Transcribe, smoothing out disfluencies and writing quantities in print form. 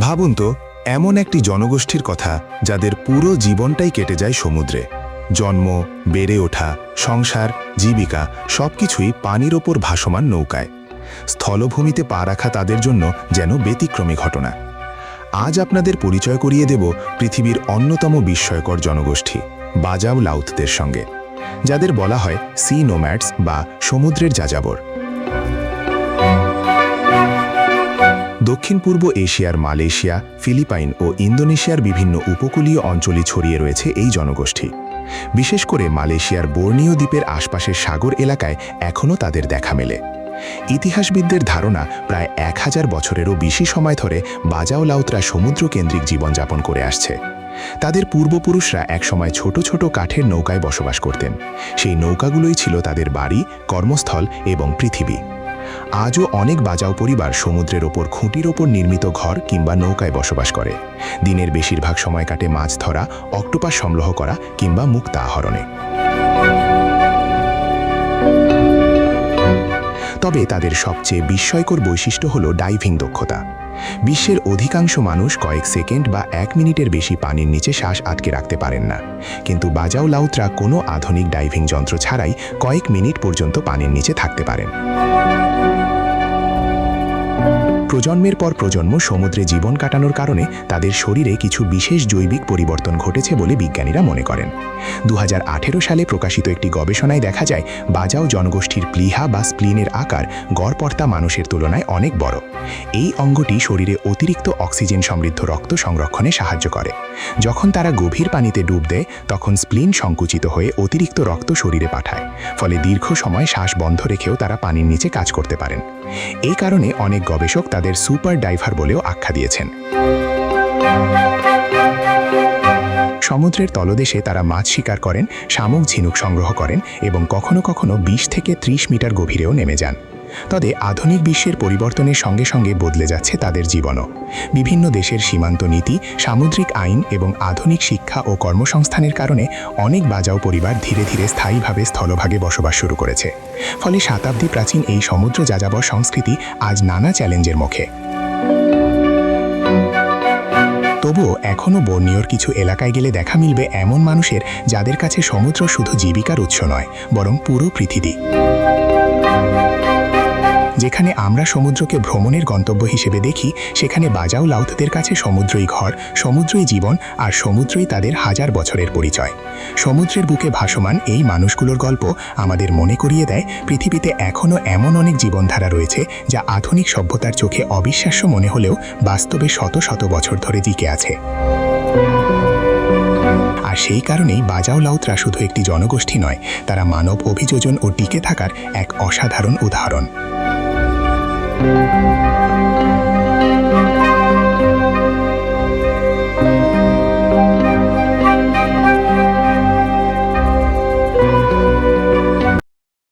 ভাবুন তো, এমন একটি জনগোষ্ঠীর কথা যাদের পুরো জীবনটাই কেটে যায় সমুদ্রে। জন্ম, বেড়ে ওঠা, সংসার, জীবিকা সবকিছুই পানির ওপর ভাসমান নৌকায়। স্থলভূমিতে পা রাখা তাদের জন্য যেন ব্যতিক্রমী ঘটনা। আজ আপনাদের পরিচয় করিয়ে দেব পৃথিবীর অন্যতম বিস্ময়কর জনগোষ্ঠী বাজাও লাউতদের সঙ্গে, যাদের বলা হয় সি নোম্যাডস বা সমুদ্রের যাযাবর। দক্ষিণ পূর্ব এশিয়ার মালয়েশিয়া, ফিলিপাইন ও ইন্দোনেশিয়ার বিভিন্ন উপকূলীয় অঞ্চলে ছড়িয়ে রয়েছে এই জনগোষ্ঠী। বিশেষ করে মালয়েশিয়ার বোর্নিও দ্বীপের আশপাশের সাগর এলাকায় এখনও তাদের দেখা মেলে। ইতিহাসবিদদের ধারণা, প্রায় 1000 বছরেরও বেশি সময় ধরে বাজাও লাউতরা সমুদ্রকেন্দ্রিক জীবনযাপন করে আসছে। তাদের পূর্বপুরুষরা একসময় ছোট ছোট কাঠের নৌকায় বসবাস করতেন। সেই নৌকাগুলোই ছিল তাদের বাড়ি, কর্মস্থল এবং পৃথিবী। আজও অনেক বাজাও পরিবার সমুদ্রের ওপর খুঁটির ওপর নির্মিত ঘর কিংবা নৌকায় বসবাস করে। দিনের বেশিরভাগ সময় কাটে মাছ ধরা, অক্টোপাস সংগ্রহ করা কিংবা মুক্তা আহরণে। তবে তাদের সবচেয়ে বিস্ময়কর বৈশিষ্ট্য হল ডাইভিং দক্ষতা। বিশ্বের অধিকাংশ মানুষ কয়েক সেকেন্ড বা 1 মিনিটের বেশি পানির নিচে শ্বাস আটকে রাখতে পারেন না, কিন্তু বাজাও লাউতরা কোনো আধুনিক ডাইভিং যন্ত্র ছাড়াই কয়েক মিনিট পর্যন্ত পানির নিচে থাকতে পারেন। প্রজন্মের পর প্রজন্ম সমুদ্রে জীবন কাটানোর কারণে তাদের শরীরে কিছু বিশেষ জৈবিক পরিবর্তন ঘটেছে বলে বিজ্ঞানীরা মনে করেন। 2018 সালে প্রকাশিত একটি গবেষণায় দেখা যায় বাজাও জনগোষ্ঠীর প্লিহা বা স্প্লিনের আকার গড়পড়তা মানুষের তুলনায় অনেক বড়। এই অঙ্গটি শরীরে অতিরিক্ত অক্সিজেন সমৃদ্ধ রক্ত সংরক্ষণে সাহায্য করে। যখন তারা গভীর পানিতে ডুব দেয় তখন স্প্লিন সংকুচিত হয়ে অতিরিক্ত রক্ত শরীরে পাঠায়, ফলে দীর্ঘ সময় শ্বাস বন্ধ রেখেও তারা পানির নিচে কাজ করতে পারেন। এই কারণে অনেক গবেষক তাদের সুপার ডাইভার বলেও আখ্যা দিয়েছেন। সমুদ্রের তলদেশে তারা মাছ শিকার করেন, শামুক ঝিনুক সংগ্রহ করেন এবং কখনো কখনো 20 থেকে 30 মিটার গভীরেও নেমে যান। তবে আধুনিক বিশ্বের পরিবর্তনের সঙ্গে সঙ্গে বদলে যাচ্ছে তাদের জীবনও। বিভিন্ন দেশের সীমান্ত নীতি, সামুদ্রিক আইন এবং আধুনিক শিক্ষা ও কর্মসংস্থানের কারণে অনেক বাজাও পরিবার ধীরে ধীরে স্থায়ীভাবে স্থলভাগে বসবাস শুরু করেছে। ফলে শতাব্দী প্রাচীন এই সমুদ্র যাযাবর সংস্কৃতি আজ নানা চ্যালেঞ্জের মুখে। তবুও এখনও বোর্নিওর কিছু এলাকায় গেলে দেখা মিলবে এমন মানুষের যাদের কাছে সমুদ্র শুধু জীবিকার উৎস নয়, বরং পুরো পৃথিবী। যেখানে আমরা সমুদ্রকে ভ্রমণের গন্তব্য হিসেবে দেখি, সেখানে বাজাও লাউতদের কাছে সমুদ্রই ঘর, সমুদ্রই জীবন আর সমুদ্রই তাদের হাজার বছরের পরিচয়। সমুদ্রের বুকে ভাসমান এই মানুষগুলোর গল্প আমাদের মনে করিয়ে দেয় পৃথিবীতে এখনও এমন অনেক জীবনধারা রয়েছে যা আধুনিক সভ্যতার চোখে অবিশ্বাস্য মনে হলেও বাস্তবে শত শত বছর ধরে টিকে আছে। আর সেই কারণেই বাজাও লাউতরা শুধু একটি জনগোষ্ঠী নয়, তারা মানব অভিযোজন ও টিকে থাকার এক অসাধারণ উদাহরণ।